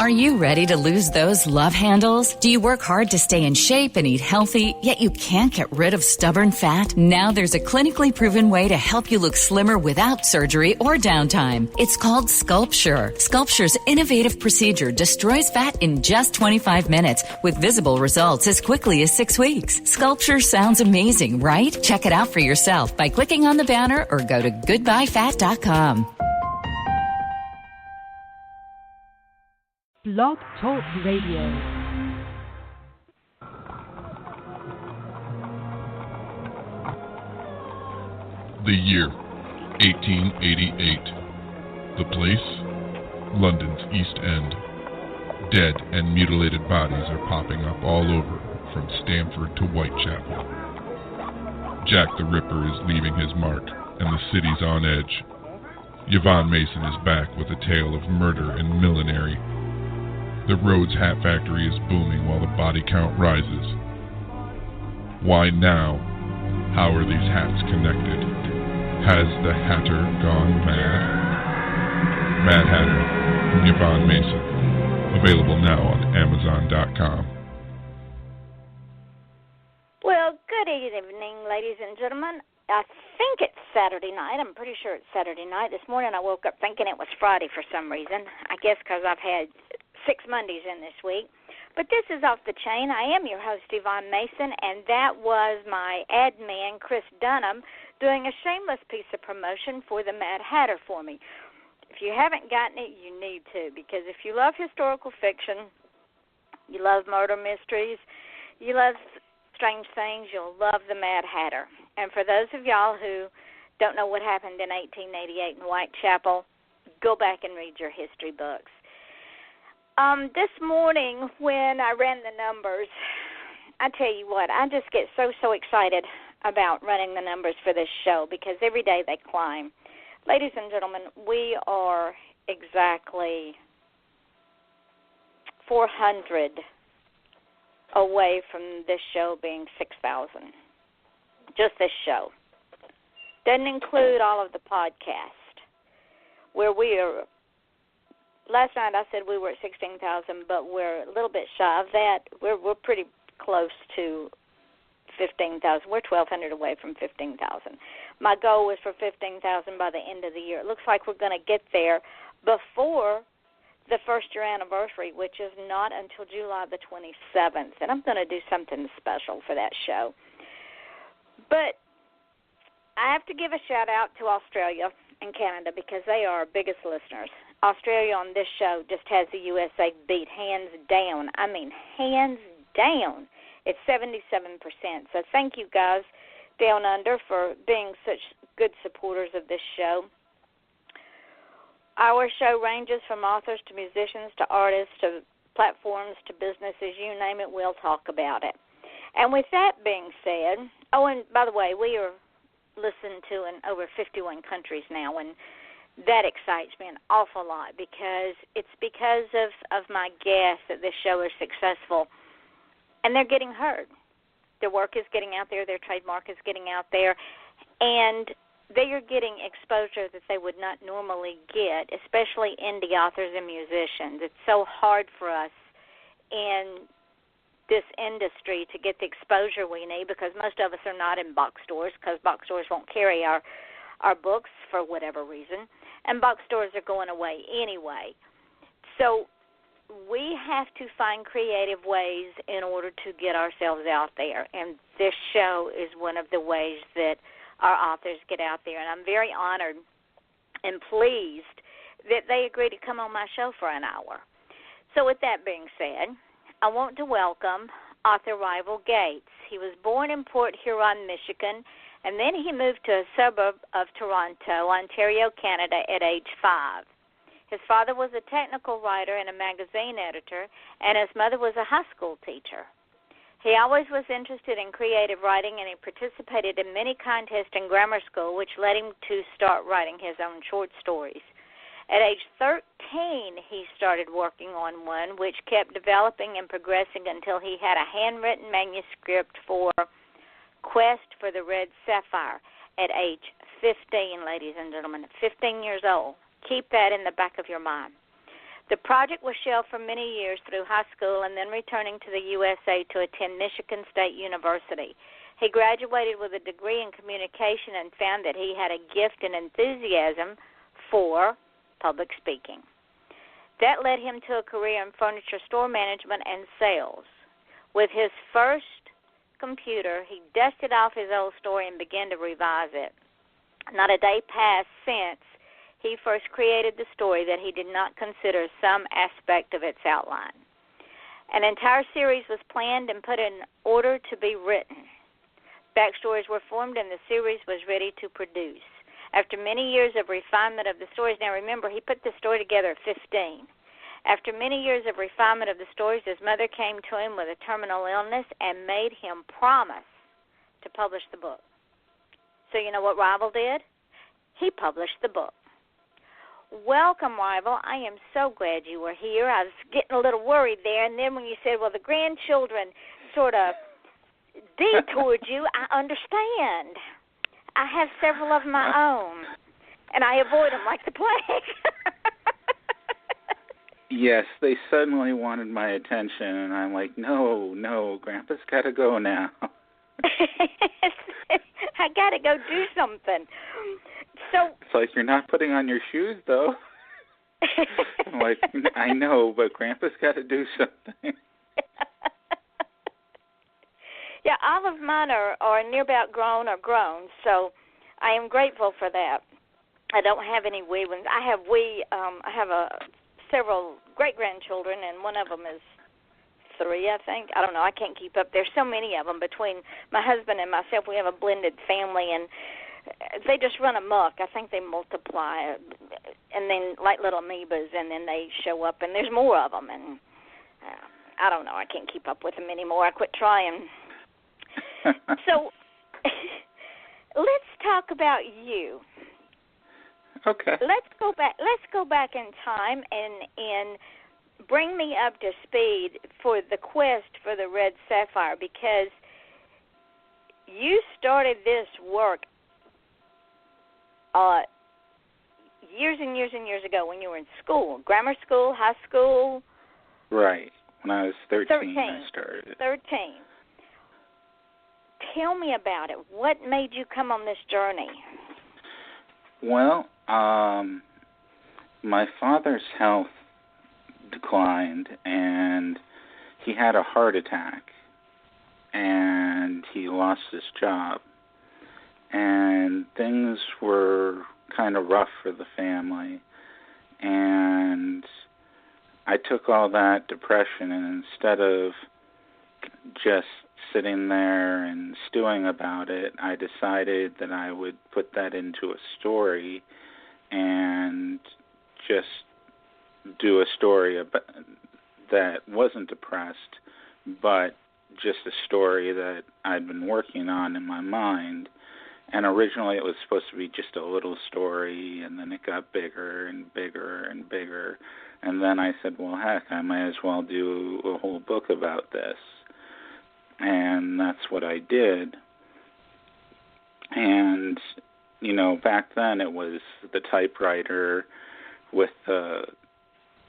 Are you ready to lose those love handles? Do you work hard to stay in shape and eat healthy, yet you can't get rid of stubborn fat? Now there's a clinically proven way to help you look slimmer without surgery or downtime. It's called Sculpture. Sculpture's innovative procedure destroys fat in just 25 minutes with visible results as quickly as 6 weeks. Sculpture sounds amazing, right? Check it out for yourself by clicking on the banner or go to goodbyefat.com. Blog Talk Radio. The year, 1888. The place, London's East End. Dead and mutilated bodies are popping up all over, from Stamford to Whitechapel. Jack the Ripper is leaving his mark, and the city's on edge. Yvonne Mason is back with a tale of murder and millinery. The Rhodes Hat Factory is booming while the body count rises. Why now? How are these hats connected? Has the Hatter gone mad? Mad Hatter from Yvonne Mason. Available now on Amazon.com. Well, good evening, ladies and gentlemen. I think it's Saturday night. I'm pretty sure it's Saturday night. This morning I woke up thinking it was Friday for some reason. I guess because I've had 6 Mondays in this week. But this is Off the Chain. I am your host, Yvonne Mason, and that was my ad man, Chris Dunham, doing a shameless piece of promotion for the Mad Hatter for me. If you haven't gotten it, you need to, because if you love historical fiction, you love murder mysteries, you love strange things, you'll love the Mad Hatter. And for those of y'all who don't know what happened in 1888 in Whitechapel, go back and read your history books. This morning when I ran the numbers, I tell you what, I just get so excited about running the numbers for this show because every day they climb. Ladies and gentlemen, we are exactly 400 away from this show being 6,000. Just this show. Doesn't include all of the podcast where we are. Last night I said we were at 16,000, but we're a little bit shy of that. We're pretty close to 15,000. We're 1,200 away from 15,000. My goal was for 15,000 by the end of the year. It looks like we're going to get there before the first-year anniversary, which is not until July the 27th. And I'm going to do something special for that show. But I have to give a shout-out to Australia and Canada because they are our biggest listeners. Australia on this show just has the USA beat hands down. I mean, hands down. It's 77%. So thank you guys down under for being such good supporters of this show. Our show ranges from authors to musicians to artists to platforms to businesses. You name it, we'll talk about it. And with that being said, oh, and by the way, we are listened to in over 51 countries now, and that excites me an awful lot because it's because of my guests that this show is successful, and they're getting heard. Their work is getting out there, their trademark is getting out there, and they are getting exposure that they would not normally get, especially indie authors and musicians. It's so hard for us in this industry to get the exposure we need because most of us are not in box stores because box stores won't carry our books for whatever reason, and box stores are going away anyway. So we have to find creative ways in order to get ourselves out there, and this show is one of the ways that our authors get out there, and I'm very honored and pleased that they agreed to come on my show for an hour. So with that being said, I want to welcome author Rival Gates. He was born in Port Huron, Michigan, and then he moved to a suburb of Toronto, Ontario, Canada, at age 5. His father was a technical writer and a magazine editor, and his mother was a high school teacher. He always was interested in creative writing, and he participated in many contests in grammar school, which led him to start writing his own short stories. At age 13, he started working on one, which kept developing and progressing until he had a handwritten manuscript for Quest for the Red Sapphire at age 15, ladies and gentlemen, 15 years old. Keep that in the back of your mind. The project was shelved for many years through high school and then returning to the USA to attend Michigan State University. He graduated with a degree in communication and found that he had a gift and enthusiasm for public speaking. That led him to a career in furniture store management and sales. With his first computer, he dusted off his old story and began to revise it. Not a day passed since he first created the story that he did not consider some aspect of its outline. An entire series was planned and put in order to be written. Backstories were formed and the series was ready to produce. After many years of refinement of the stories, now remember, he put the story together at 15. After many years of refinement of the stories, his mother came to him with a terminal illness and made him promise to publish the book. So you know what Rival did? He published the book. Welcome, Rival. I am so glad you were here. I was getting a little worried there, and then when you said, well, the grandchildren sort of detoured you, I understand. I have several of my own, and I avoid them like the plague. Yes, they suddenly wanted my attention, and I'm like, no, Grandpa's got to go now. I got to go do something. So it's like, you're not putting on your shoes, though. I'm like, I know, but Grandpa's got to do something. Yeah, all of mine are near about grown or grown, so I am grateful for that. I don't have any wee ones. I have several great-grandchildren, and one of them is 3, I think. I don't know. I can't keep up. There's so many of them. Between my husband and myself, we have a blended family, and they just run amok. I think they multiply, and then like little amoebas, and then they show up, and there's more of them. And I don't know. I can't keep up with them anymore. I quit trying. So let's talk about you. Okay. Let's go back in time and bring me up to speed for the quest for the Red Sapphire, because you started this work years and years and years ago when you were in school, grammar school, high school. Right. When I was 13. I started. 13. Tell me about it. What made you come on this journey? Well, my father's health declined, and he had a heart attack, and he lost his job. And things were kind of rough for the family. And I took all that depression, and instead of just sitting there and stewing about it, I decided that I would put that into a story and just do a story about, that wasn't depressed, but just a story that I'd been working on in my mind. And originally it was supposed to be just a little story, and then it got bigger and bigger and bigger. And then I said, well, heck, I might as well do a whole book about this. And that's what I did. And, you know, back then it was the typewriter with the,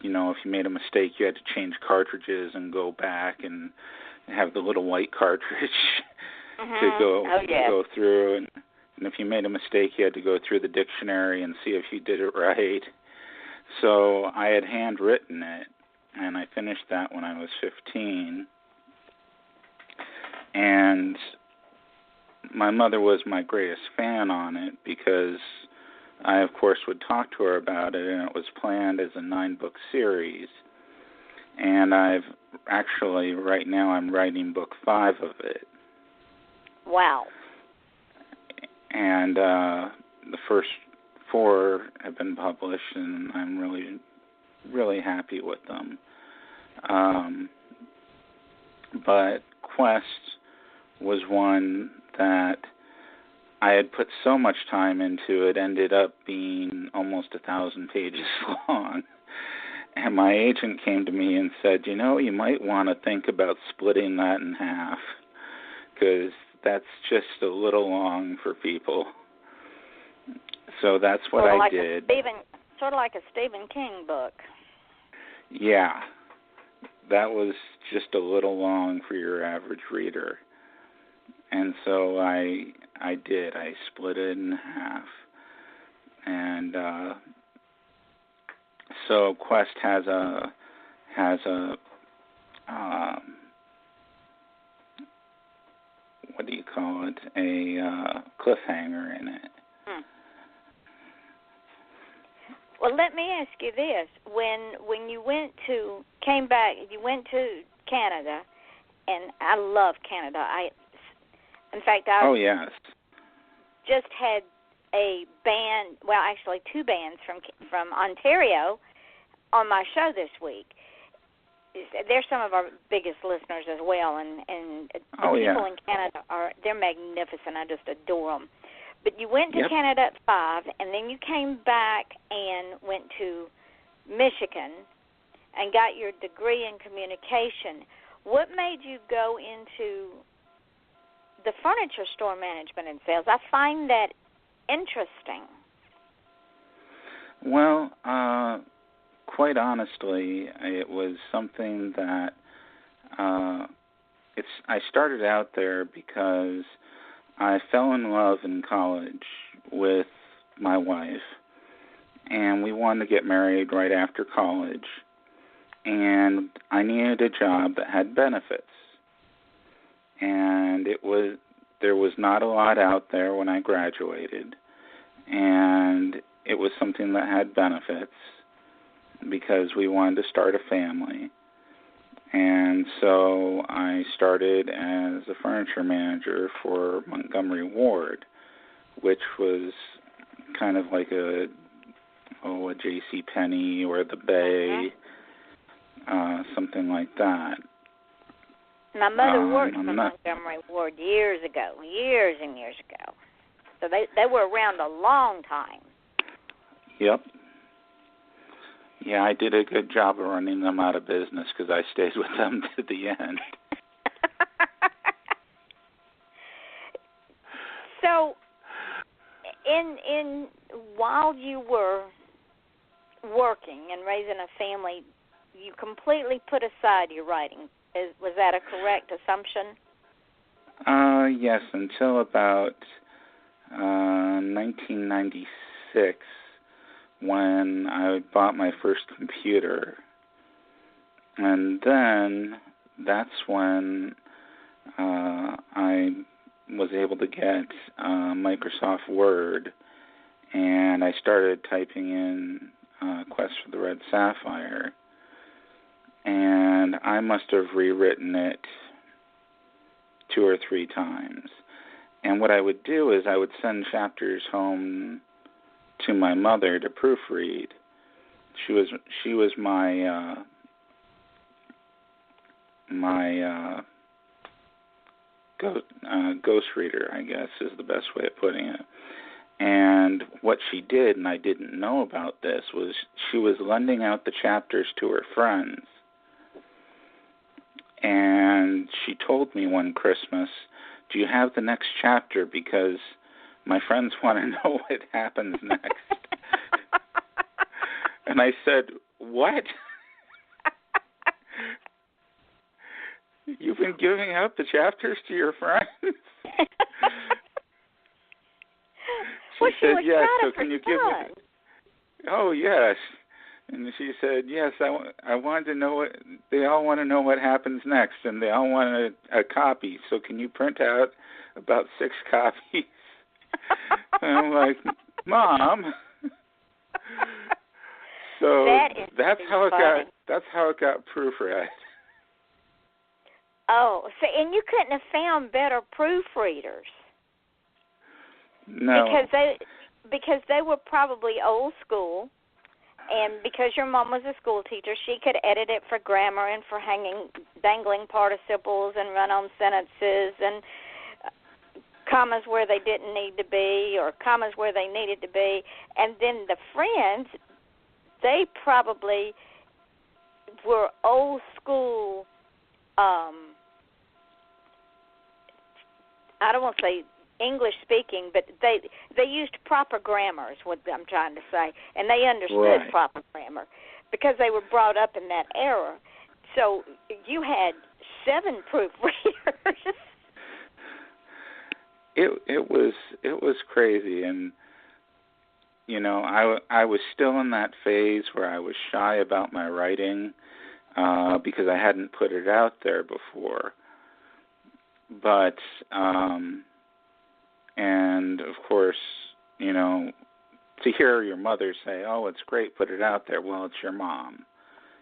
you know, if you made a mistake, you had to change cartridges and go back and have the little white cartridge to go through. And if you made a mistake, you had to go through the dictionary and see if you did it right. So I had handwritten it, and I finished that when I was 15. And my mother was my greatest fan on it because I, of course, would talk to her about it, and it was planned as a 9-book series. And I've actually, right now, I'm writing book 5 of it. Wow. And the first 4 have been published, and I'm really, really happy with them. But Quest was one that I had put so much time into, it ended up being almost 1,000 pages long. And my agent came to me and said, you know, you might want to think about splitting that in half, because that's just a little long for people. So that's what I did. Sort of like a Stephen King book. Yeah, that was just a little long for your average reader. And so I did. I split it in half. And so Quest has a what do you call it? A cliffhanger in it. Well, let me ask you this: when you came back, you went to Canada, and I love Canada. In fact, oh yes, just had a band. Well, actually, two bands from Ontario on my show this week. They're some of our biggest listeners as well, and the people in Canada they're magnificent. I just adore them. But you went to Canada at 5, and then you came back and went to Michigan and got your degree in communication. What made you go into the furniture store management and sales? I find that interesting. Well, quite honestly, it was something that I started out there because I fell in love in college with my wife, and we wanted to get married right after college, and I needed a job that had benefits, and there was not a lot out there when I graduated, and it was something that had benefits because we wanted to start a family. And so I started as a furniture manager for Montgomery Ward, which was kind of like a J.C. Penney or the Bay, something like that. My mother worked for Montgomery Ward years and years ago. So they were around a long time. Yep. Yeah, I did a good job of running them out of business because I stayed with them to the end. So, in while you were working and raising a family, you completely put aside your writing. Was that a correct assumption? Yes, until about 1996. When I bought my first computer. And then that's when I was able to get Microsoft Word, and I started typing in Quest for the Red Sapphire, and I must have rewritten it 2 or 3 times. And what I would do is I would send chapters home to my mother to proofread. She was my ghost reader, I guess is the best way of putting it. And what she did, and I didn't know about this, was she was lending out the chapters to her friends. And she told me one Christmas, "Do you have the next chapter? Because my friends want to know what happens next." And I said, "What? You've been giving out the chapters to your friends?" She said, "Yes, so can you give me..." "Oh, yes." And she said, "Yes, I wanted to know what... They all want to know what happens next, and they all want a copy. So can you print out about 6 copies?" And I'm like, "Mom." So that's how it got proofread. Oh, so and you couldn't have found better proofreaders. No. Because they were probably old school, and because your mom was a school teacher, she could edit it for grammar and for dangling participles and run-on sentences and commas where they didn't need to be or commas where they needed to be. And then the friends, they probably were old school, I don't want to say English speaking, but they used proper grammar is what I'm trying to say, and they understood proper grammar. because they were brought up in that era. So you had 7 proofreaders. It was crazy, and you know, I was still in that phase where I was shy about my writing because I hadn't put it out there before. But and of course, you know, to hear your mother say, "Oh, it's great, put it out there." Well, it's your mom.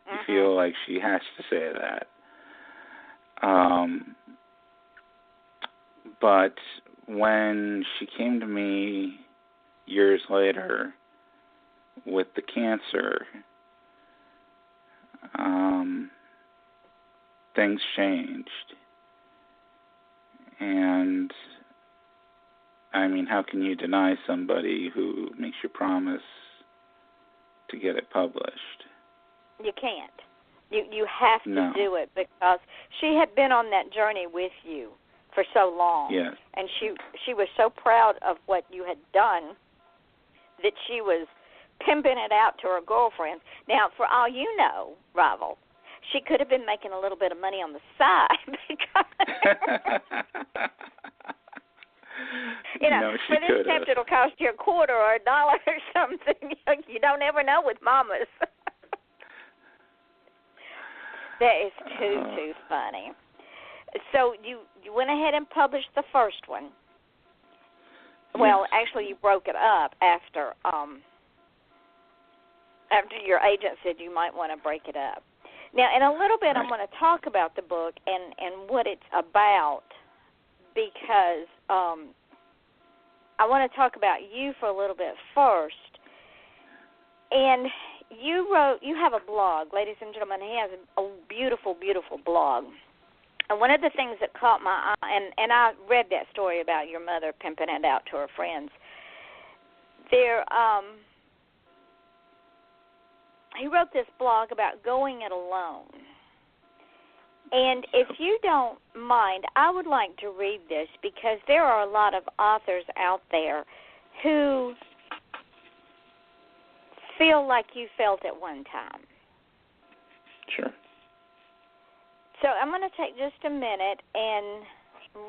You feel like she has to say that. But when she came to me years later with the cancer, things changed. And, I mean, how can you deny somebody who makes you promise to get it published? You can't. You have to No. do it, because she had been on that journey with you for so long. Yes. And she was so proud of what you had done that she was pimping it out to her girlfriends. Now, for all you know, Rival, she could have been making a little bit of money on the side because you know, no, for this chapter it'll cost you $0.25 or $1 or something. You don't ever know with mamas. That is too funny. So you went ahead and published the first one. Well, actually, you broke it up after your agent said you might want to break it up. Now, in a little bit, I'm going to talk about the book and what it's about, because I want to talk about you for a little bit first. And you have a blog, ladies and gentlemen. He has a beautiful, beautiful blog. And one of the things that caught my eye, and I read that story about your mother pimping it out to her friends. He wrote this blog about going it alone. And if you don't mind, I would like to read this, because there are a lot of authors out there who feel like you felt at one time. Sure. So I'm going to take just a minute and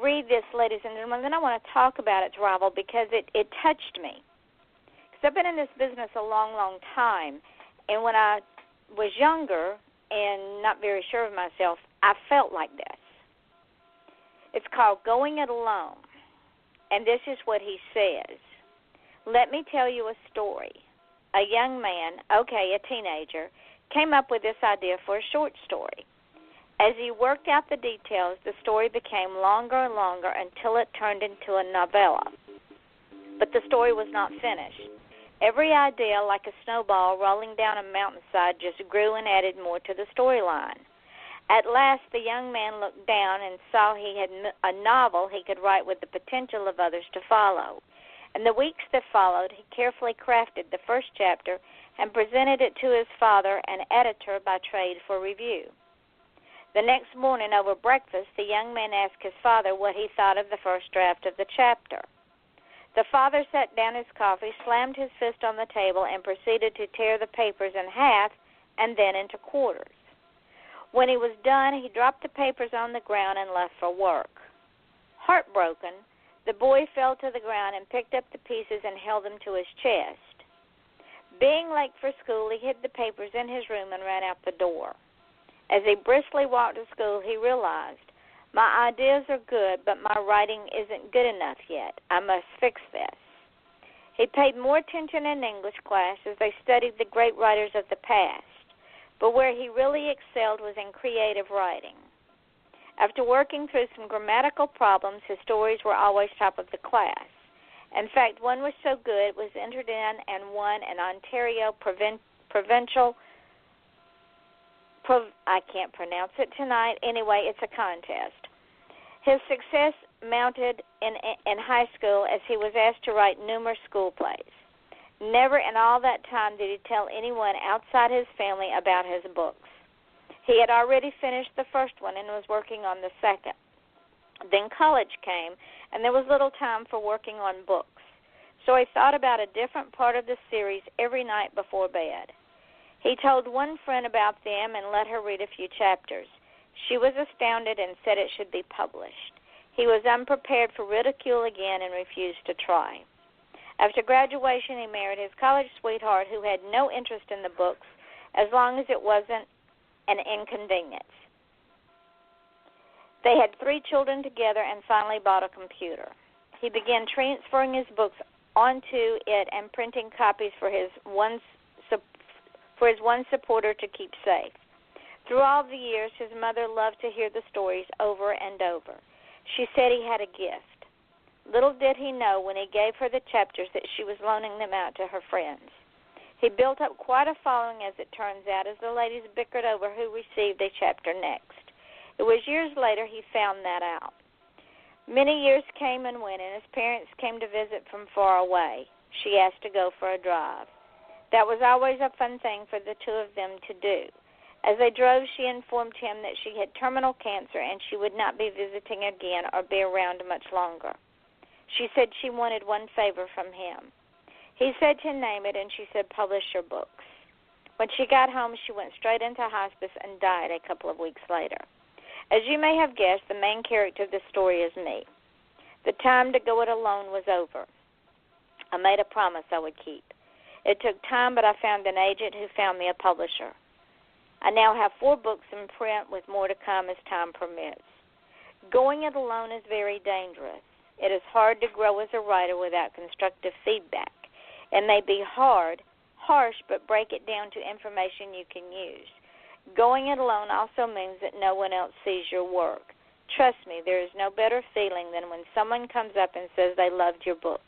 read this, ladies and gentlemen, and then I want to talk about its Rival, because it touched me. Because I've been in this business a long, long time, and when I was younger and not very sure of myself, I felt like this. It's called Going It Alone, and this is what he says. Let me tell you a story. A young man, a teenager, came up with this idea for a short story. As he worked out the details, the story became longer and longer until it turned into a novella. But the story was not finished. Every idea, like a snowball rolling down a mountainside, just grew and added more to the storyline. At last, the young man looked down and saw he had a novel he could write with the potential of others to follow. In the weeks that followed, he carefully crafted the first chapter and presented it to his father, an editor by trade, for review. The next morning, over breakfast, the young man asked his father what he thought of the first draft of the chapter. The father set down his coffee, slammed his fist on the table, and proceeded to tear the papers in half and then into quarters. When he was done, he dropped the papers on the ground and left for work. Heartbroken, the boy fell to the ground and picked up the pieces and held them to his chest. Being late for school, he hid the papers in his room and ran out the door. As he briskly walked to school, he realized, my ideas are good, but my writing isn't good enough yet. I must fix this. He paid more attention in English class as they studied the great writers of the past, but where he really excelled was in creative writing. After working through some grammatical problems, his stories were always top of the class. In fact, one was so good it was entered in and won an Ontario provincial. I can't pronounce it tonight. Anyway, it's a contest. His success mounted in high school as he was asked to write numerous school plays. Never in all that time did he tell anyone outside his family about his books. He had already finished the first one and was working on the second. Then college came, and there was little time for working on books. So he thought about a different part of the series every night before bed. He told one friend about them and let her read a few chapters. She was astounded and said it should be published. He was unprepared for ridicule again and refused to try. After graduation, he married his college sweetheart, who had no interest in the books as long as it wasn't an inconvenience. They had 3 children together and finally bought a computer. He began transferring his books onto it and printing copies for his one supporter to keep safe. Through all the years, his mother loved to hear the stories over and over. She said he had a gift. Little did he know when he gave her the chapters that she was loaning them out to her friends. He built up quite a following, as it turns out, as the ladies bickered over who received a chapter next. It was years later he found that out. Many years came and went, and his parents came to visit from far away. She asked to go for a drive. That was always a fun thing for the two of them to do. As they drove, she informed him that she had terminal cancer and she would not be visiting again or be around much longer. She said she wanted one favor from him. He said to name it, and she said, publish your books. When she got home, she went straight into hospice and died a couple of weeks later. As you may have guessed, the main character of the story is me. The time to go it alone was over. I made a promise I would keep. It took time, but I found an agent who found me a publisher. I now have 4 books in print with more to come as time permits. Going it alone is very dangerous. It is hard to grow as a writer without constructive feedback. It may be harsh, but break it down to information you can use. Going it alone also means that no one else sees your work. Trust me, there is no better feeling than when someone comes up and says they loved your book.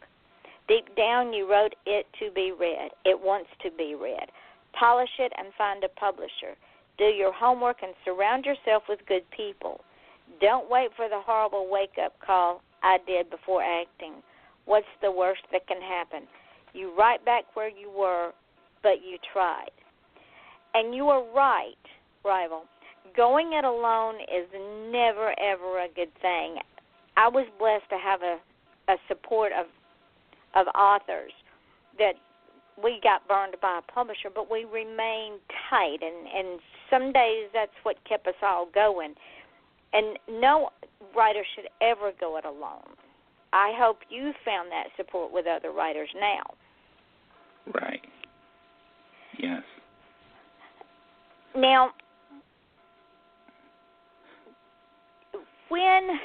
Deep down, you wrote it to be read. It wants to be read. Polish it and find a publisher. Do your homework and surround yourself with good people. Don't wait for the horrible wake-up call I did before acting. What's the worst that can happen? You right back where you were, but you tried. And you are right, Rival. Going it alone is never, ever a good thing. I was blessed to have a support of authors that we got burned by a publisher, but we remained tight, and some days that's what kept us all going. And no writer should ever go it alone. I hope you found that support with other writers now. Right. Yes. Now, when,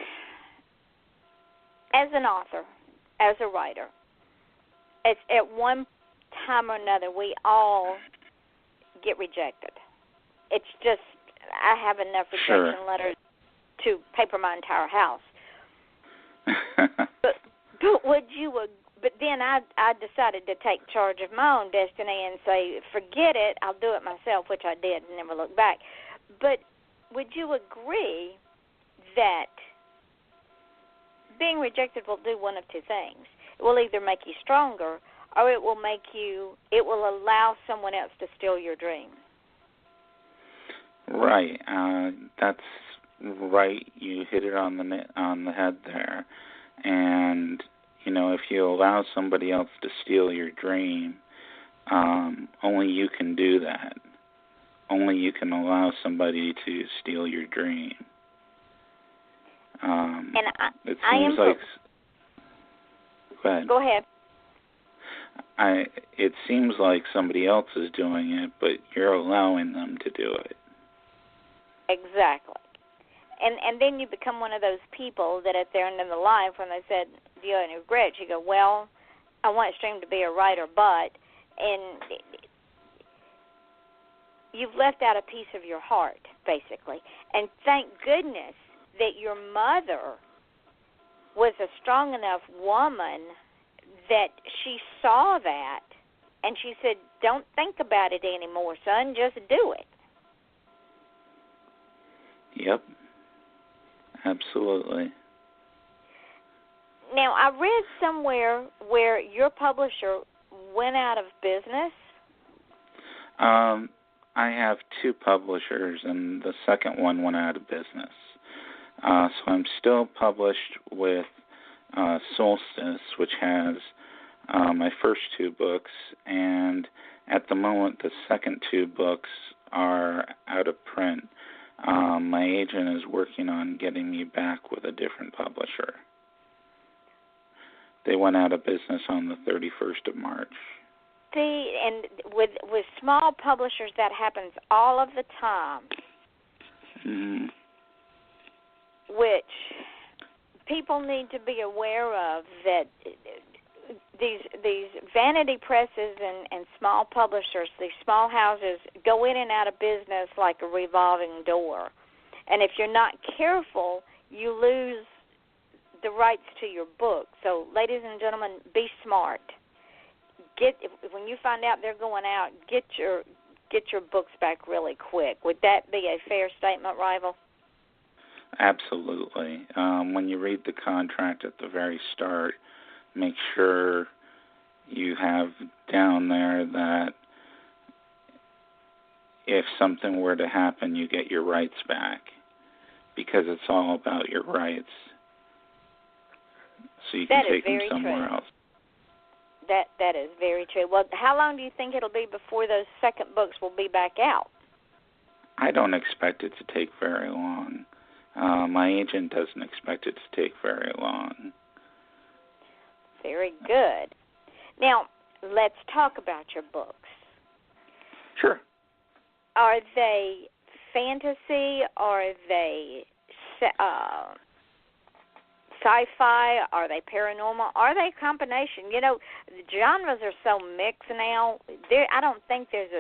as an author, as a writer, it's at one time or another, we all get rejected. It's just, I have enough rejection letters to paper my entire house. but then I decided to take charge of my own destiny and say, forget it, I'll do it myself, which I did and never looked back. But would you agree that being rejected will do one of two things? It will either make you stronger, or it will allow someone else to steal your dream. Right. That's right. You hit it on the head there. And if you allow somebody else to steal your dream, only you can do that. Only you can allow somebody to steal your dream. It seems like. Go ahead. Go ahead. It seems like somebody else is doing it, but you're allowing them to do it. Exactly. And then you become one of those people that at their end of the life, when they said, do you have any regrets? You go, well, I want Stream to be a writer, but, and you've left out a piece of your heart, basically. And thank goodness that your mother was a strong enough woman that she saw that, and she said, don't think about it anymore, son, just do it. Yep. Absolutely. Now, I read somewhere where your publisher went out of business. I have 2 publishers, and the second one went out of business. So I'm still published with Solstice, which has my first 2 books, and At the moment, the second 2 books are out of print. My agent is working on getting me back with a different publisher. They went out of business on the 31st of March. See, and with small publishers, that happens all of the time, which people need to be aware of, that these vanity presses and small publishers, these small houses, go in and out of business like a revolving door. And if you're not careful, you lose the rights to your book. So, ladies and gentlemen, be smart. When you find out they're going out, get your books back really quick. Would that be a fair statement, Rival? Absolutely. When you read the contract at the very start, make sure you have down there that if something were to happen, you get your rights back, because it's all about your rights. So you can take them somewhere else. That is very true. Well, how long do you think it'll be before those second books will be back out? I don't expect it to take very long. My agent doesn't expect it to take very long. Very good. Now, let's talk about your books. Sure. Are they fantasy? Are they sci-fi? Are they paranormal? Are they a combination? You know, the genres are so mixed now. I don't think there's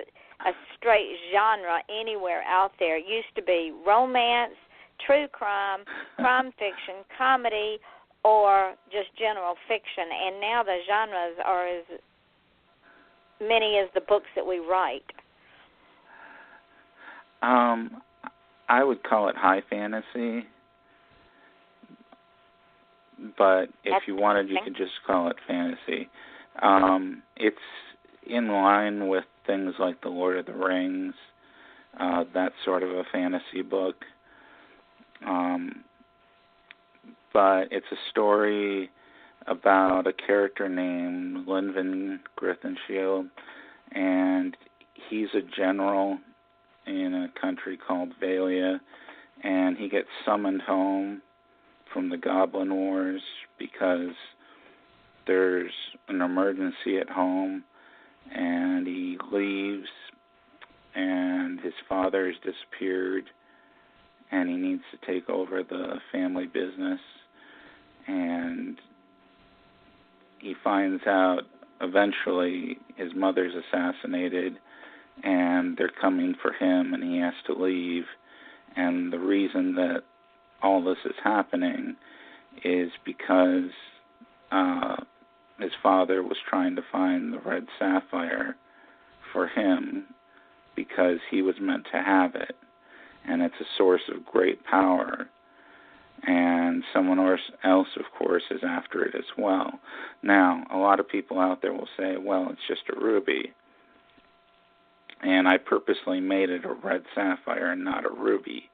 a straight genre anywhere out there. It used to be romance, true crime, crime fiction, comedy, or just general fiction. And now the genres are as many as the books that we write. I would call it high fantasy. But if you wanted, you could just call it fantasy. It's in line with things like The Lord of the Rings, that sort of a fantasy book. But it's a story about a character named Linvin Grithinshield, and he's a general in a country called Valia, and he gets summoned home from the Goblin Wars because there's an emergency at home, and he leaves, and his father has disappeared, and he needs to take over the family business, and he finds out eventually his mother's assassinated, and they're coming for him, and he has to leave, and the reason that all this is happening is because his father was trying to find the Red Sapphire for him because he was meant to have it. And it's a source of great power. And someone else, of course, is after it as well. Now, a lot of people out there will say, well, it's just a ruby. And I purposely made it a Red Sapphire and not a ruby.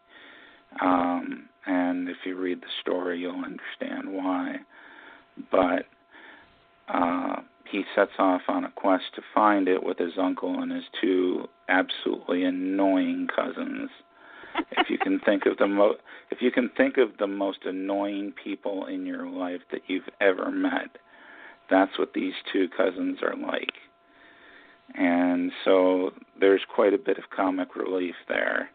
And if you read the story, you'll understand why. But he sets off on a quest to find it with his uncle and his 2 absolutely annoying cousins. If you can think of the most annoying people in your life that you've ever met, that's what these 2 cousins are like. And so there's quite a bit of comic relief there.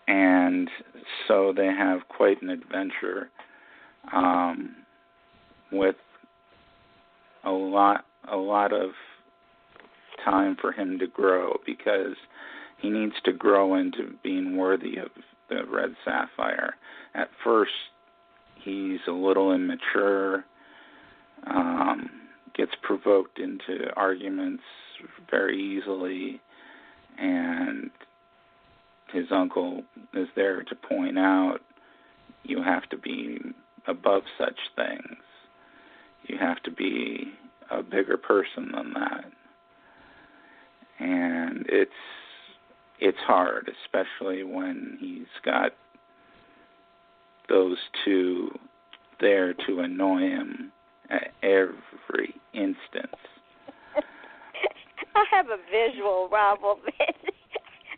And so they have quite an adventure with a lot of time for him to grow, because he needs to grow into being worthy of the Red Sapphire. At first, he's a little immature, gets provoked into arguments very easily, and his uncle is there to point out, you have to be above such things. You have to be a bigger person than that. And it's hard, especially when he's got those 2 there to annoy him at every instance. I have a visual, Robert.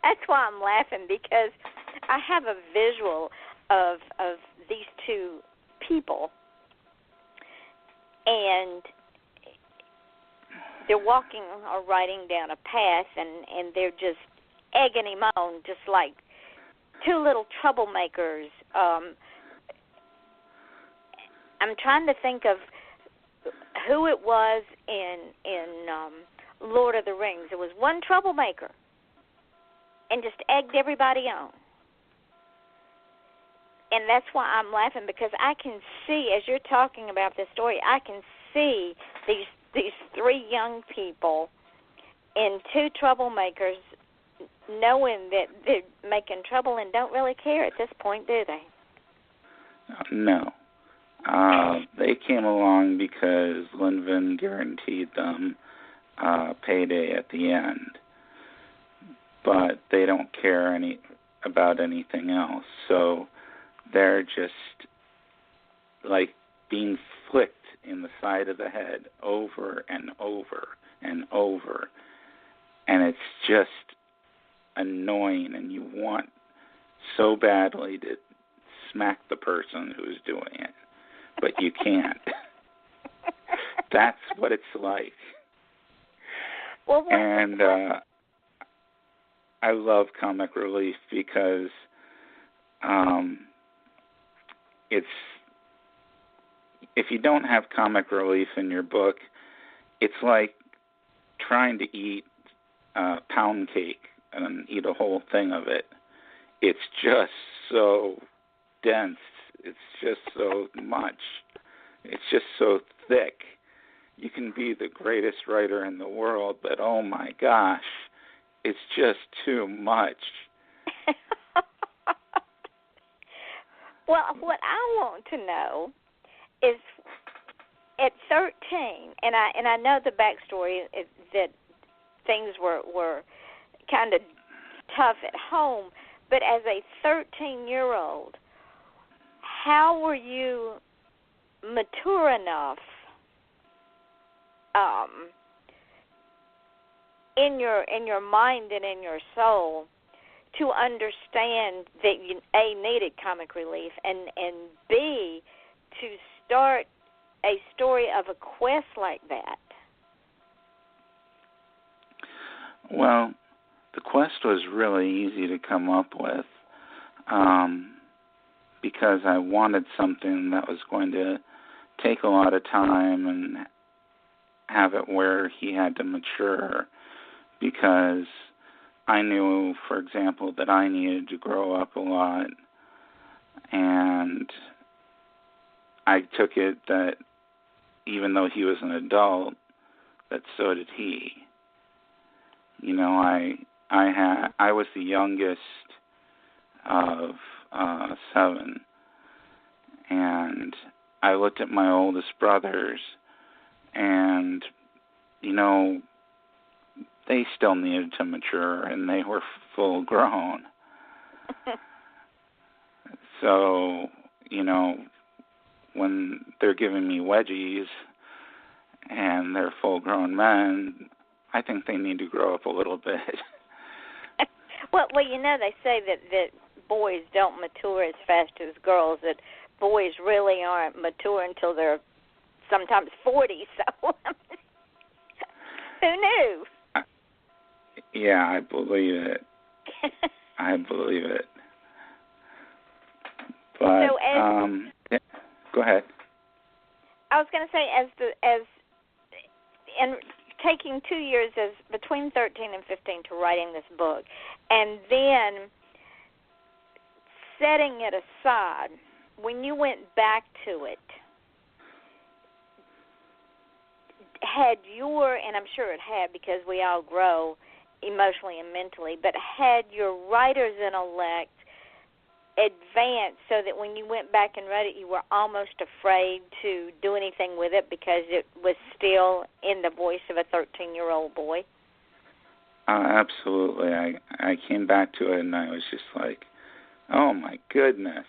That's why I'm laughing, because I have a visual of these two people, and they're walking or riding down a path, and they're just egging him on, just like two little troublemakers. I'm trying to think of who it was in Lord of the Rings. It was one troublemaker and just egged everybody on. And that's why I'm laughing, because I can see, as you're talking about this story, I can see these three young people and two troublemakers knowing that they're making trouble and don't really care at this point, do they? No. They came along because Linvin guaranteed them payday at the end, but they don't care about anything else. So they're just like being flicked in the side of the head over and over and over, and it's just annoying, and you want so badly to smack the person who's doing it, but you can't. That's what it's like. Well, and I love comic relief because it's, if you don't have comic relief in your book, it's like trying to eat pound cake and eat a whole thing of it. It's just so dense. It's just so much. It's just so thick. You can be the greatest writer in the world, but oh my gosh, it's just too much. Well, what I want to know is, at 13, and I know the backstory is that things were kind of tough at home, but as a 13-year-old, how were you mature enough in your mind and in your soul to understand that you, A, needed comic relief, and B, to start a story of a quest like that? Well, the quest was really easy to come up with because I wanted something that was going to take a lot of time and have it where he had to mature, because I knew, for example, that I needed to grow up a lot, and I took it that even though he was an adult, that so did he. You know, I was the youngest of 7, and I looked at my oldest brothers, and, you know, they still needed to mature, and they were full grown. So, you know, when they're giving me wedgies and they're full-grown men, I think they need to grow up a little bit. Well, you know, they say that boys don't mature as fast as girls, that boys really aren't mature until they're sometimes 40, so who knew? Yeah, I believe it. I believe it. But, so yeah, go ahead. I was going to say, and taking 2 years as between 13 and 15 to writing this book, and then setting it aside, when you went back to it, had your, and I'm sure it had because we all grow emotionally and mentally, but had your writer's intellect advanced so that when you went back and read it, you were almost afraid to do anything with it because it was still in the voice of a 13-year-old boy? Absolutely. I came back to it and I was just like, oh my goodness,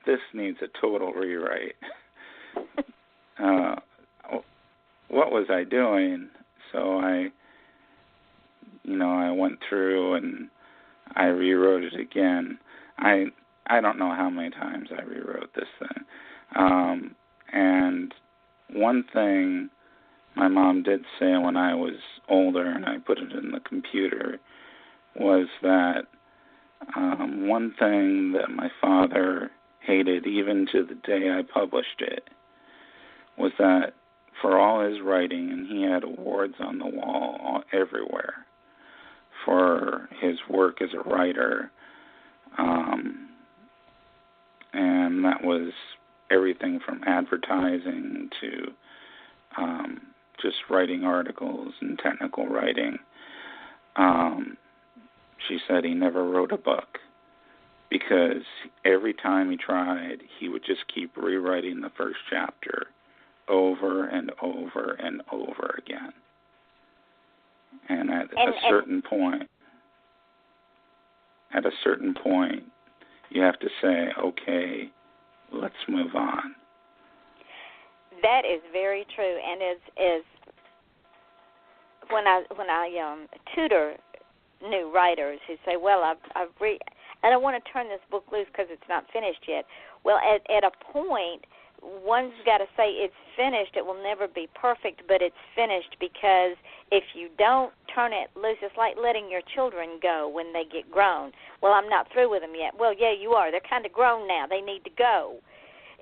this needs a total rewrite. what was I doing? So I went through and I rewrote it again. I don't know how many times I rewrote this thing. And one thing my mom did say when I was older and I put it in the computer was that one thing that my father hated, even to the day I published it, was that for all his writing, and he had awards on the wall everywhere for his work as a writer, and that was everything from advertising to just writing articles and technical writing. She said he never wrote a book because every time he tried, he would just keep rewriting the first chapter over and over and over again. And at a certain point, you have to say, okay, let's move on. That is very true, and is when I tutor new writers who say, well, I don't want to turn this book loose because it's not finished yet. Well, at a point, one's got to say it's finished. It will never be perfect, but it's finished, because if you don't turn it loose, it's like letting your children go when they get grown. Well, I'm not through with them yet. Well, yeah, you are. They're kind of grown now. They need to go.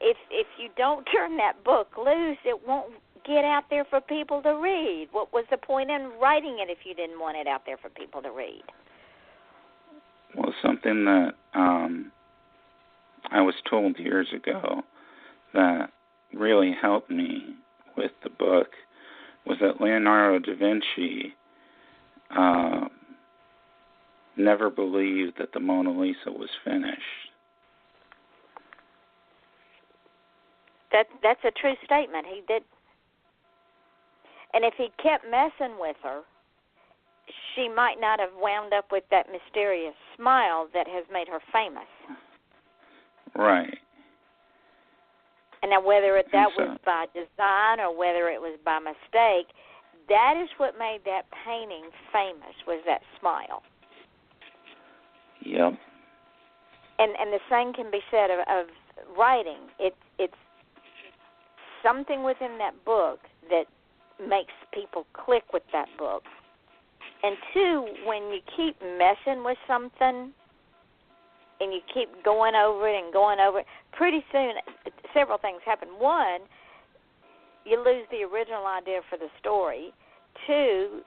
If you don't turn that book loose, it won't get out there for people to read. What was the point in writing it if you didn't want it out there for people to read? Well, something that I was told years ago that really helped me with the book was that Leonardo da Vinci never believed that the Mona Lisa was finished. That's a true statement. He did. And if he kept messing with her, she might not have wound up with that mysterious smile that has made her famous. Right. And now whether that was by design or whether it was by mistake, that is what made that painting famous, was that smile. Yep. And the same can be said of writing. It's something within that book that makes people click with that book. And two, when you keep messing with something and you keep going over it and going over it, pretty soon several things happen. One, you lose the original idea for the story. Two,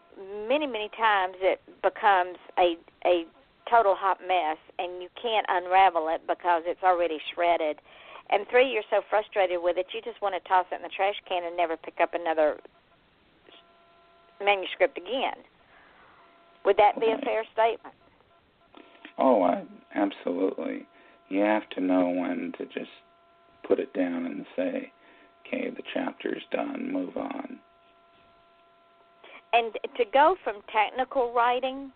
many, many times it becomes a total hot mess and you can't unravel it because it's already shredded. And three, you're so frustrated with it, you just want to toss it in the trash can and never pick up another manuscript again. Would that be a fair statement? Oh, absolutely. You have to know when to just put it down and say, okay, the chapter's done, move on. And to go from technical writing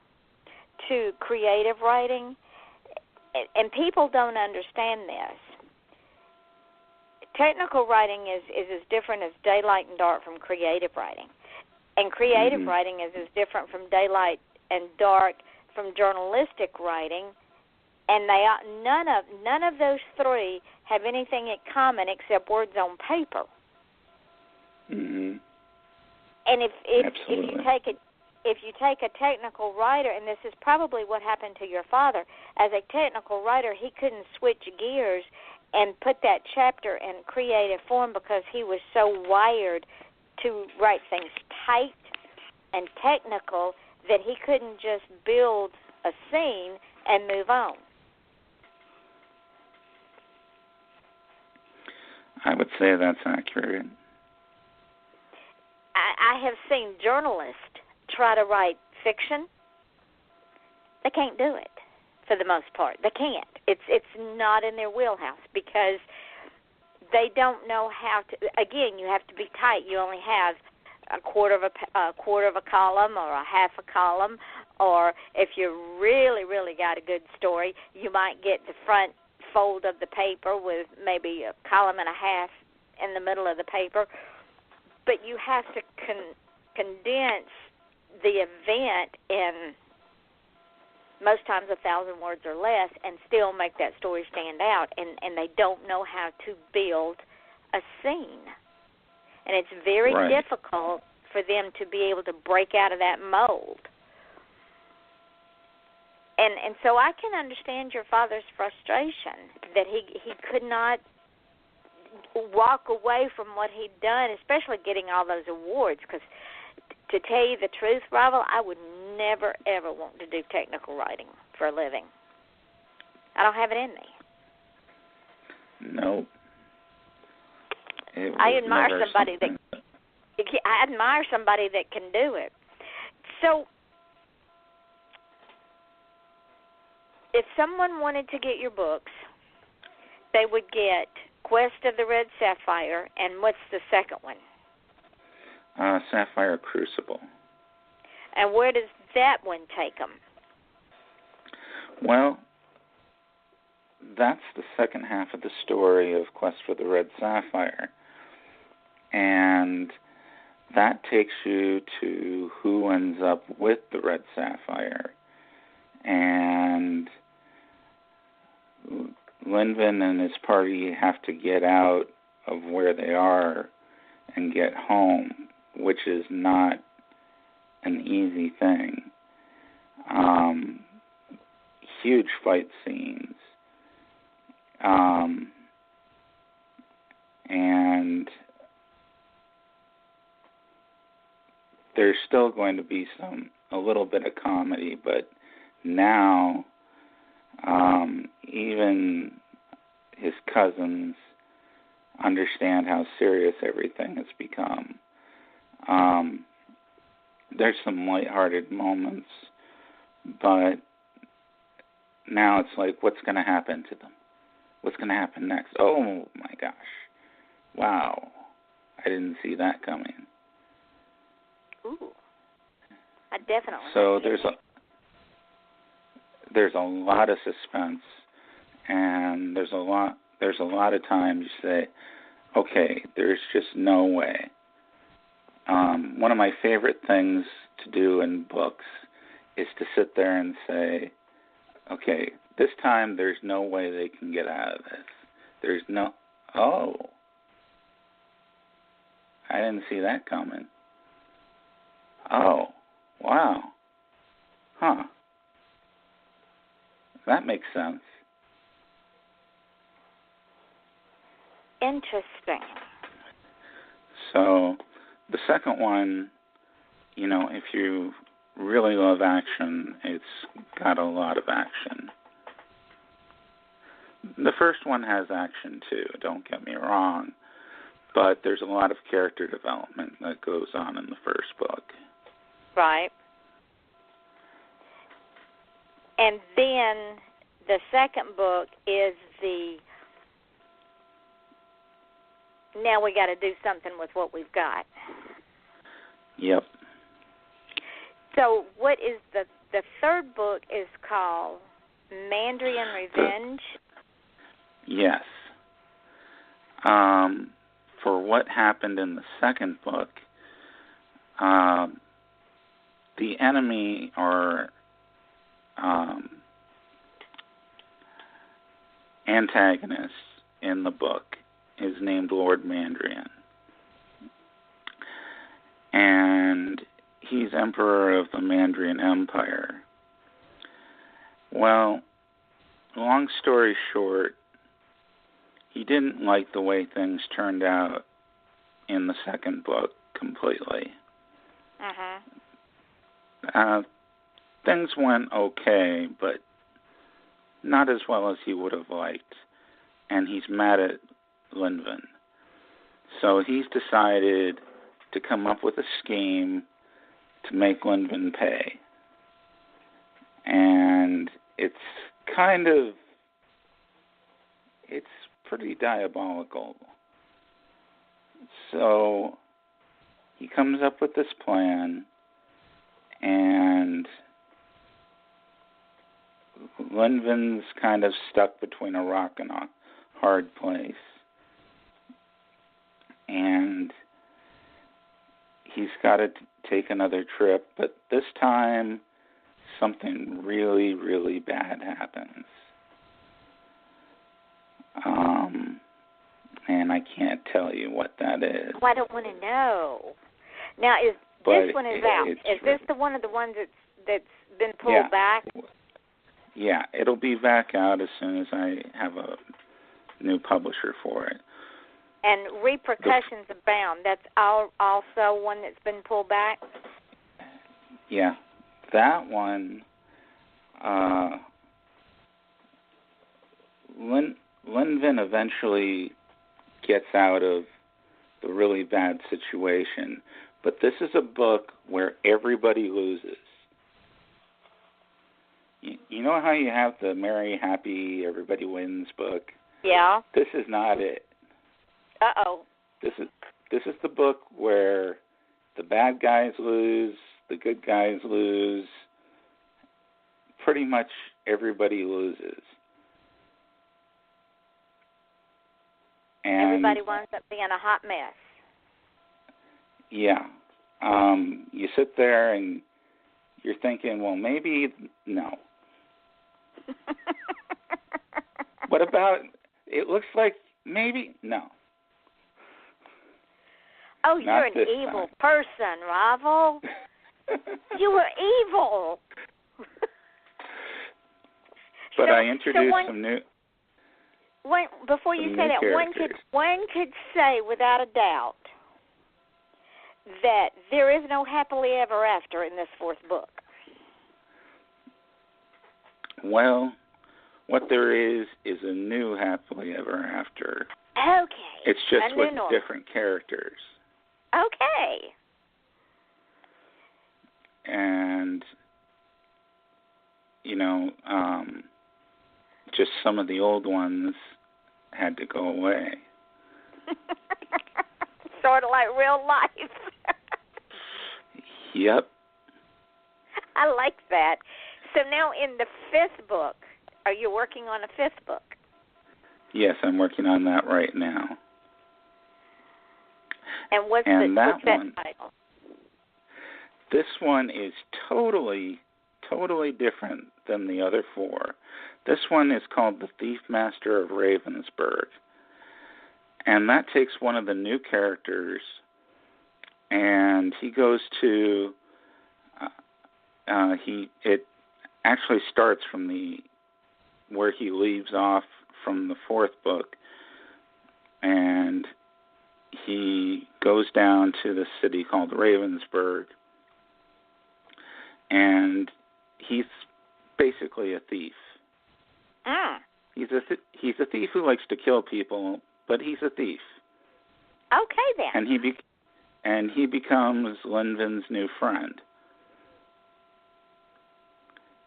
to creative writing, and people don't understand this, technical writing is as different as daylight and dark from creative writing. And creative writing is as different from daylight and dark from journalistic writing. And they are, none of those three have anything in common except words on paper. Mm-hmm. And if you take a technical writer, and this is probably what happened to your father, as a technical writer, he couldn't switch gears and put that chapter in creative form because he was so wired to write things tight and technical that he couldn't just build a scene and move on. I would say that's accurate. I have seen journalists try to write fiction. They can't do it for the most part. They can't. It's not in their wheelhouse because they don't know how to. Again, you have to be tight. You only have a quarter of a column or a half a column, or if you really, really got a good story, you might get the front fold of the paper with maybe a column and a half in the middle of the paper, but you have to condense the event in most times 1,000 words or less and still make that story stand out, and they don't know how to build a scene. And it's very difficult for them to be able to break out of that mold. And so I can understand your father's frustration that he could not walk away from what he'd done, especially getting all those awards, because to tell you the truth, Rival, I would never, ever want to do technical writing for a living. I don't have it in me. No. I admire somebody that can do it. So if someone wanted to get your books, they would get Quest of the Red Sapphire, and what's the second one? Sapphire Crucible. And where does that one take them? Well, that's the second half of the story of Quest for the Red Sapphire. And that takes you to who ends up with the Red Sapphire. And Linvin and his party have to get out of where they are and get home, which is not an easy thing. Huge fight scenes. And there's still going to be a little bit of comedy, but now even his cousins understand how serious everything has become. There's some lighthearted moments, but now it's like, what's going to happen to them? What's going to happen next? Oh, my gosh. Wow. I didn't see that coming. Ooh. I definitely. So there's a lot of suspense, and there's a lot of times you say, okay, there's just no way. One of my favorite things to do in books is to sit there and say, okay, this time there's no way they can get out of this. There's no, oh, I didn't see that coming. Oh, wow. Huh. That makes sense. Interesting. So the second one, if you really love action, it's got a lot of action. The first one has action too, don't get me wrong, but there's a lot of character development that goes on in the first book. Right. And then the second book is now we got to do something with what we've got. Yep. So what is the third book is called Mandarin Revenge? Yes. For what happened in the second book, the enemy or antagonist in the book is named Lord Mandarin. And he's emperor of the Mandarin Empire. Well, long story short, he didn't like the way things turned out in the second book completely. Things went okay, but not as well as he would have liked. And he's mad at Linvin. So he's decided to come up with a scheme to make Linvin pay. And it's pretty diabolical. So he comes up with this plan, and Linvin's kind of stuck between a rock and a hard place. and he's got to take another trip, but this time something really, really bad happens. And I can't tell you what that is. Oh, I don't want to know. Now, this one is out. Is this the one of the ones that's been pulled back? Yeah, it'll be back out as soon as I have a new publisher for it. And Repercussions Abound, that's also one that's been pulled back? Yeah, that one, Linvin eventually gets out of the really bad situation, but this is a book where everybody loses. You know how you have the merry, happy, everybody wins book? Yeah. This is not it. Uh-oh. This is the book where the bad guys lose, the good guys lose. Pretty much everybody loses. And everybody winds up being a hot mess. Yeah. You sit there and you're thinking, well, maybe no. What about, it looks like maybe no. Oh, you're an evil person, Rival. You were evil. But I introduced some new... Before you say that, one could say without a doubt that there is no happily ever after in this fourth book. Well, what there is a new happily ever after. Okay. It's just with different characters. Okay. And, just some of the old ones had to go away. Sort of like real life. Yep. I like that. So now in the fifth book, are you working on a fifth book? Yes, I'm working on that right now. And what's that title? This one is totally different than the other four. This one is called The Thief Master of Ravensburg. And that takes one of the new characters, and he goes to, it actually starts from where he leaves off from the fourth book, and he goes down to the city called Ravensburg, and he's basically a thief. Ah. He's a thief who likes to kill people, but he's a thief. Okay then. And he becomes Linvin's new friend.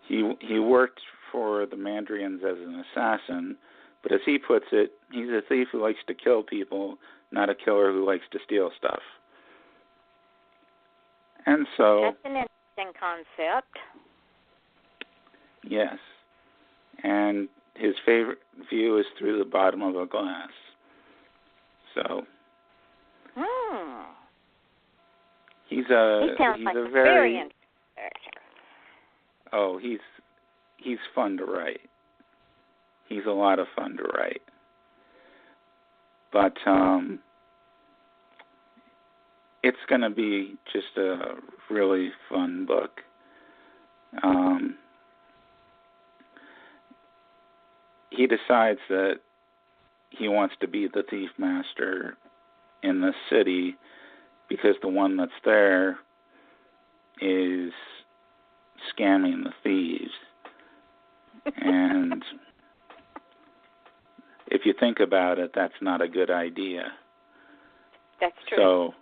He worked for the Mandrians as an assassin, but as he puts it, he's a thief who likes to kill people, not a killer who likes to steal stuff. And so... That's an interesting concept. Yes. And his favorite view is through the bottom of a glass. So... He sounds like a a very interesting character. Oh, he's fun to write. He's a lot of fun to write. But it's going to be just a really fun book. He decides that he wants to be the thief master in the city because the one that's there is scamming the thieves. And if you think about it, that's not a good idea. That's true. So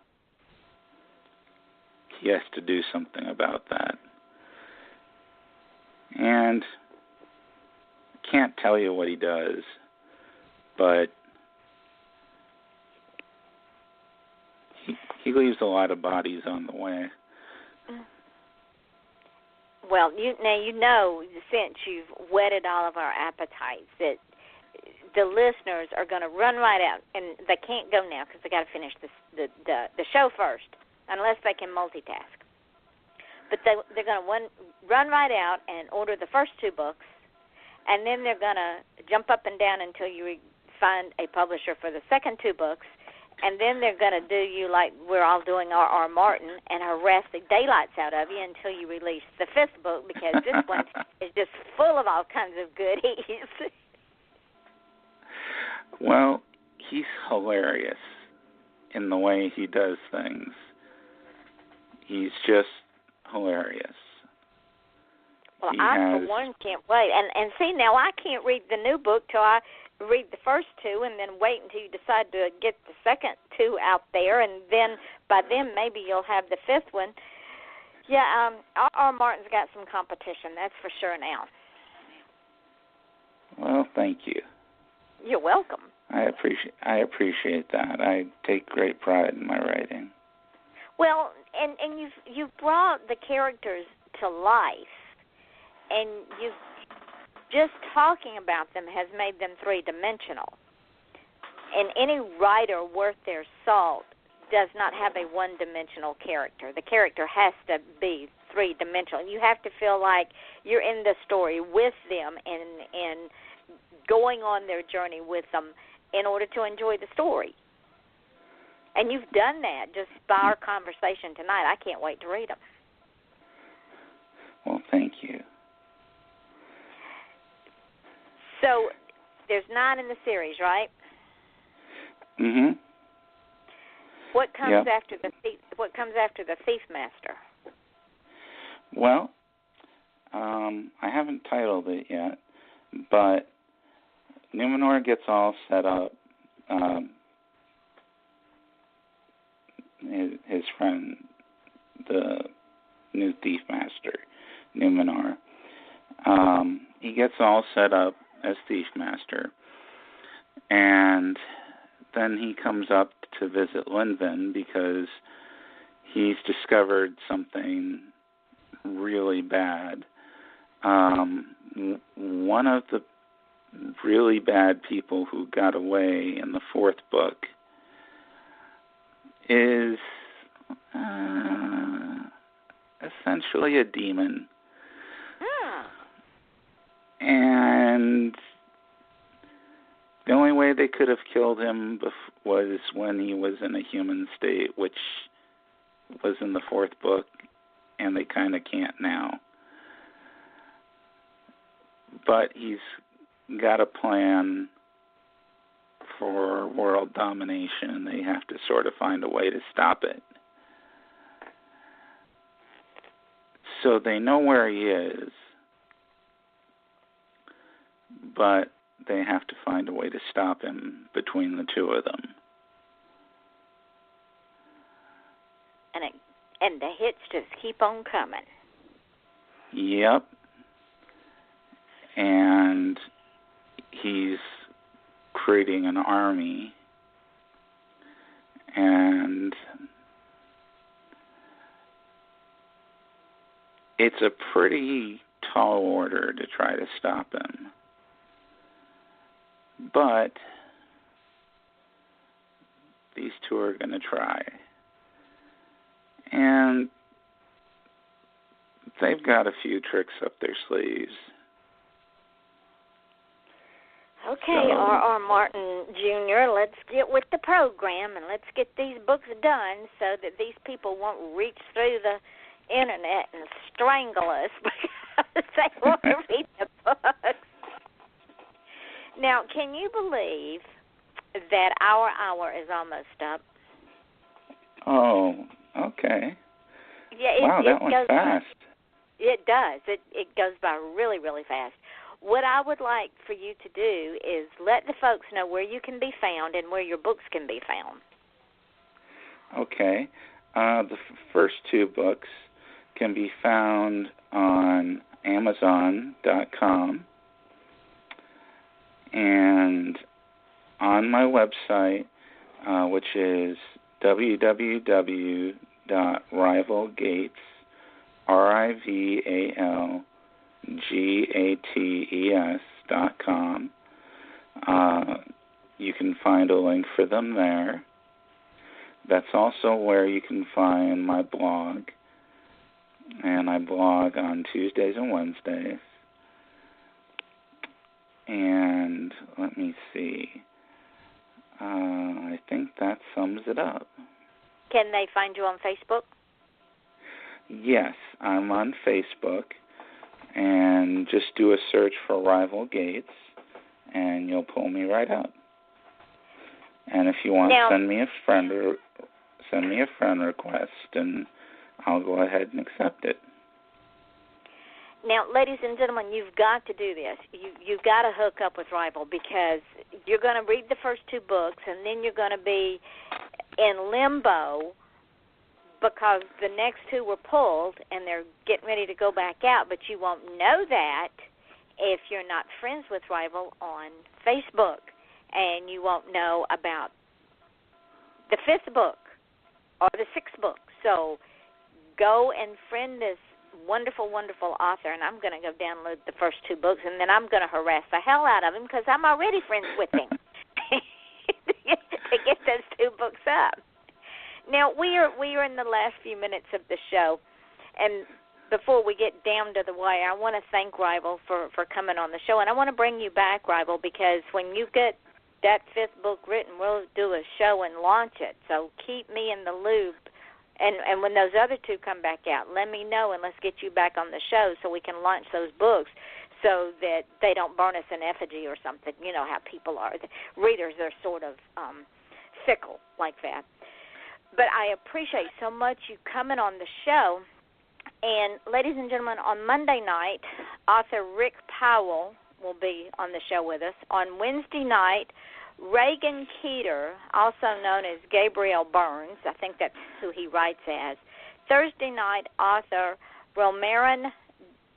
he has to do something about that. And I can't tell you what he does, but he leaves a lot of bodies on the way. Well, you know, since you've whetted all of our appetites, that the listeners are going to run right out, and they can't go now because they got to finish the show first, unless they can multitask. But they're going to run right out and order the first 2 books, and then they're going to jump up and down until you find a publisher for the second 2 books, and then they're going to do you like we're all doing R.R. Martin and harass the daylights out of you until you release the 5th book, because this one is just full of all kinds of goodies. Well, he's hilarious in the way he does things. He's just hilarious. Well, for one, can't wait. And see, now I can't read the new book till I read the first 2 and then wait until you decide to get the second 2 out there, and then by then maybe you'll have the 5th one. Yeah, R.R. Martin's got some competition, that's for sure now. Well, thank you. You're welcome. I appreciate that. I take great pride in my writing. Well, and you've brought the characters to life, and you've just talking about them has made them 3-dimensional. And any writer worth their salt does not have a 1-dimensional character. The character has to be 3-dimensional. You have to feel like you're in the story with them and going on their journey with them in order to enjoy the story. And you've done that just by our conversation tonight. I can't wait to read them. Well, thank you. So there's 9 in the series, right? Mhm. What comes after the Thief Master? Well, I haven't titled it yet, but Numenor gets all set up. His friend, the new Thief Master, Numenor, he gets all set up as Thief Master, and then he comes up to visit Linvin because he's discovered something really bad. One of the really bad people who got away in the 4th book is essentially a demon. And the only way they could have killed him was when he was in a human state, which was in the 4th book, and they kind of can't now. But he's got a plan for world domination. They have to sort of find a way to stop it. So they know where he is, but they have to find a way to stop him between the 2 of them. And the hits just keep on coming. Yep. And he's creating an army, and it's a pretty tall order to try to stop him. But these 2 are going to try. And they've got a few tricks up their sleeves. Okay, R.R. Martin Jr., let's get with the program and let's get these books done so that these people won't reach through the internet and strangle us because they want to read the books. Now, can you believe that our hour is almost up? Oh, okay. Yeah, wow, that went fast. It does. It goes by really, really fast. What I would like for you to do is let the folks know where you can be found and where your books can be found. Okay. The first 2 books can be found on Amazon.com and on my website, which is www.rivalgates.com. You can find a link for them there. That's also where you can find my blog. And I blog on Tuesdays and Wednesdays. And let me see. I think that sums it up. Can they find you on Facebook? Yes, I'm on Facebook. And just do a search for Rival Gates, and you'll pull me right up. And if you want, send me a friend request, and I'll go ahead and accept it. Now, ladies and gentlemen, you've got to do this. You've got to hook up with Rival, because you're going to read the first 2 books, and then you're going to be in limbo because the next 2 were pulled, and they're getting ready to go back out, but you won't know that if you're not friends with Rival on Facebook, and you won't know about the 5th book or the 6th book. So go and friend this wonderful, wonderful author, and I'm going to go download the first 2 books, and then I'm going to harass the hell out of him because I'm already friends with him to get those 2 books up. Now, we are in the last few minutes of the show, and before we get down to the wire, I want to thank Rival for coming on the show, and I want to bring you back, Rival, because when you get that 5th book written, we'll do a show and launch it. So keep me in the loop. And when those other 2 come back out, let me know, and let's get you back on the show so we can launch those books so that they don't burn us in effigy or something. You know how people are. The readers are sort of fickle like that. But I appreciate so much you coming on the show. And, ladies and gentlemen, on Monday night, author Rick Powell will be on the show with us. On Wednesday night, Reagan Keeter, also known as Gabriel Burns, I think that's who he writes as. Thursday night, author Romarin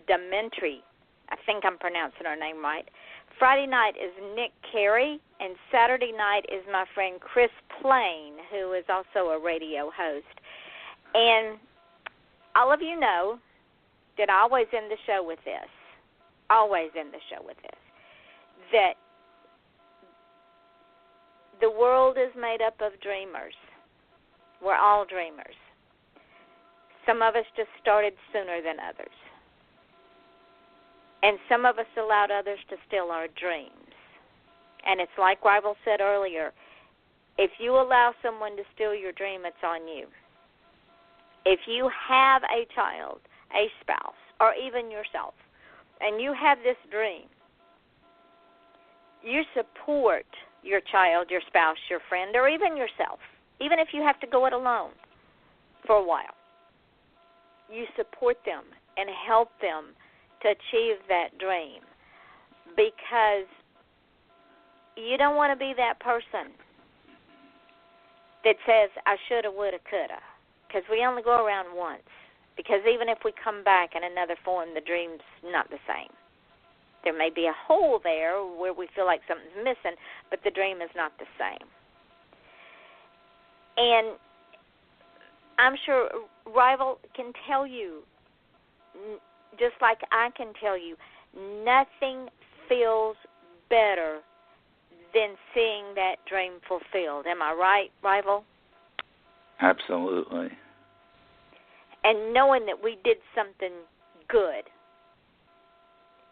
Demetri, I think I'm pronouncing her name right. Friday night is Nick Carey, and Saturday night is my friend Chris Plain, who is also a radio host. And all of you know that I always end the show with this, that the world is made up of dreamers. We're all dreamers. Some of us just started sooner than others. And some of us allowed others to steal our dreams. And it's like Rival said earlier, if you allow someone to steal your dream, it's on you. If you have a child, a spouse, or even yourself, and you have this dream, you support your child, your spouse, your friend, or even yourself, even if you have to go it alone for a while. You support them and help them to achieve that dream, because you don't want to be that person that says, I shoulda, woulda, coulda, because we only go around once, because even if we come back in another form, the dream's not the same. There may be a hole there where we feel like something's missing, but the dream is not the same. And I'm sure Rival can tell you, just like I can tell you, nothing feels better than seeing that dream fulfilled. Am I right, Rival? Absolutely. And knowing that we did something good.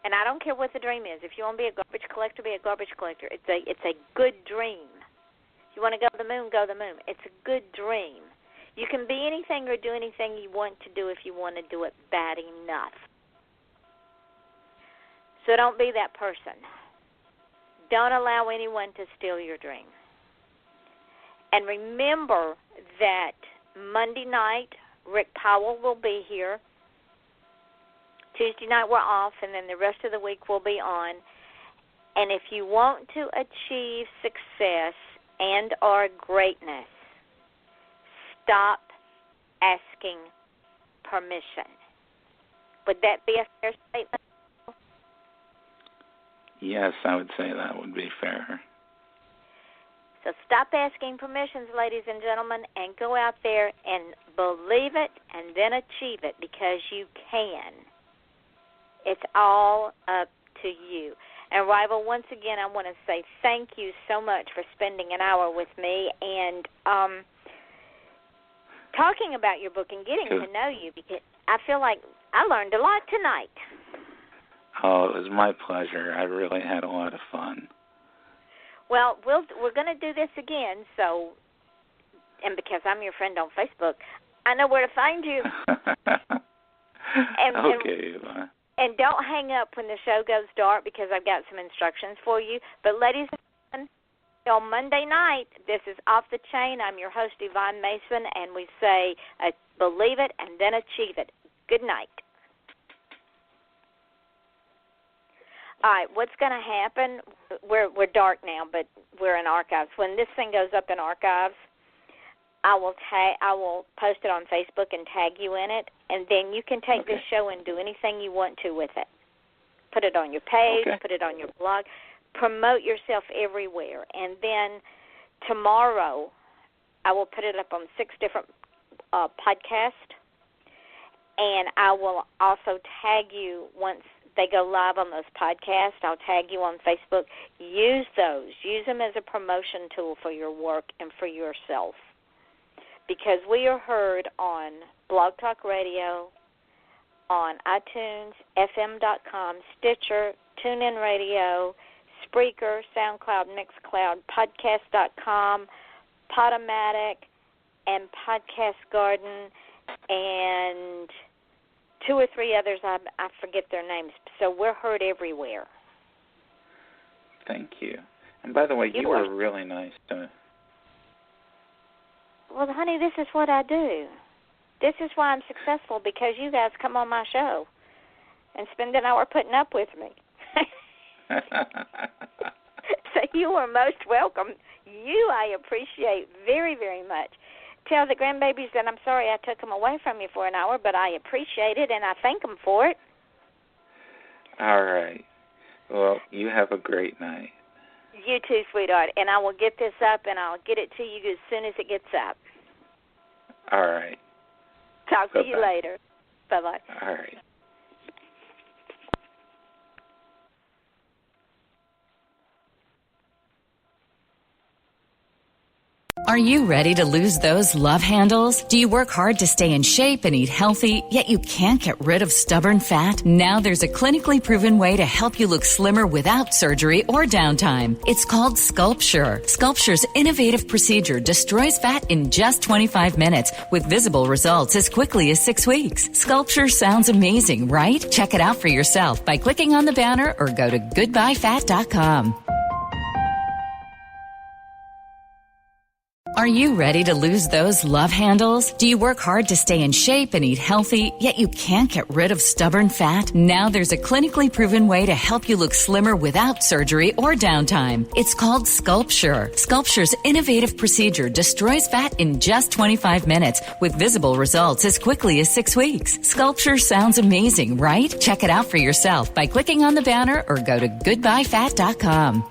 And I don't care what the dream is. If you want to be a garbage collector, be a garbage collector. It's a good dream. If you want to go to the moon, go to the moon. It's a good dream. You can be anything or do anything you want to do if you want to do it bad enough. So don't be that person. Don't allow anyone to steal your dream. And remember that Monday night, Rick Powell will be here. Tuesday night we're off, and then the rest of the week we'll be on. And if you want to achieve success and or greatness, stop asking permission. Would that be a fair statement? Yes, I would say that would be fair. So stop asking permissions, ladies and gentlemen, and go out there and believe it and then achieve it, because you can. It's all up to you. And, Rival, once again, I want to say thank you so much for spending an hour with me and talking about your book and getting to know you, because I feel like I learned a lot tonight. Oh, it was my pleasure. I really had a lot of fun. Well, we're going to do this again, so, and because I'm your friend on Facebook, I know where to find you. Okay, Eva. And don't hang up when the show goes dark, because I've got some instructions for you. But ladies and gentlemen, on Monday night, this is Off the Chain. I'm your host, Yvonne Mason, and we say believe it and then achieve it. Good night. All right, what's going to happen, we're dark now, but we're in archives. When this thing goes up in archives, I will post it on Facebook and tag you in it, and then you can take this show and do anything you want to with it. Put it on your page, put it on your blog, promote yourself everywhere. And then tomorrow I will put it up on 6 different podcasts, and I will also tag you once they go live on those podcasts. I'll tag you on Facebook. Use those. Use them as a promotion tool for your work and for yourself. Because we are heard on Blog Talk Radio, on iTunes, FM.com, Stitcher, TuneIn Radio, Spreaker, SoundCloud, Mixcloud, Podcast.com, Podomatic, and Podcast Garden, and 2 or 3 others. I forget their names. So we're heard everywhere. Thank you. And by the way, you were really nice to... Well, honey, this is what I do. This is why I'm successful, because you guys come on my show and spend an hour putting up with me. So you are most welcome. You I appreciate very, very much. Tell the grandbabies that I'm sorry I took them away from you for an hour, but I appreciate it, and I thank them for it. All right. Well, you have a great night. You too, sweetheart. And I will get this up, and I'll get it to you as soon as it gets up. All right. Talk to you later. Bye-bye. All right. Are you ready to lose those love handles? Do you work hard to stay in shape and eat healthy, yet you can't get rid of stubborn fat? Now there's a clinically proven way to help you look slimmer without surgery or downtime. It's called Sculpture. Sculpture's innovative procedure destroys fat in just 25 minutes with visible results as quickly as 6 weeks. Sculpture sounds amazing, right? Check it out for yourself by clicking on the banner or go to goodbyefat.com. Are you ready to lose those love handles? Do you work hard to stay in shape and eat healthy, yet you can't get rid of stubborn fat? Now there's a clinically proven way to help you look slimmer without surgery or downtime. It's called Sculpture. Sculpture's innovative procedure destroys fat in just 25 minutes with visible results as quickly as 6 weeks. Sculpture sounds amazing, right? Check it out for yourself by clicking on the banner or go to goodbyefat.com.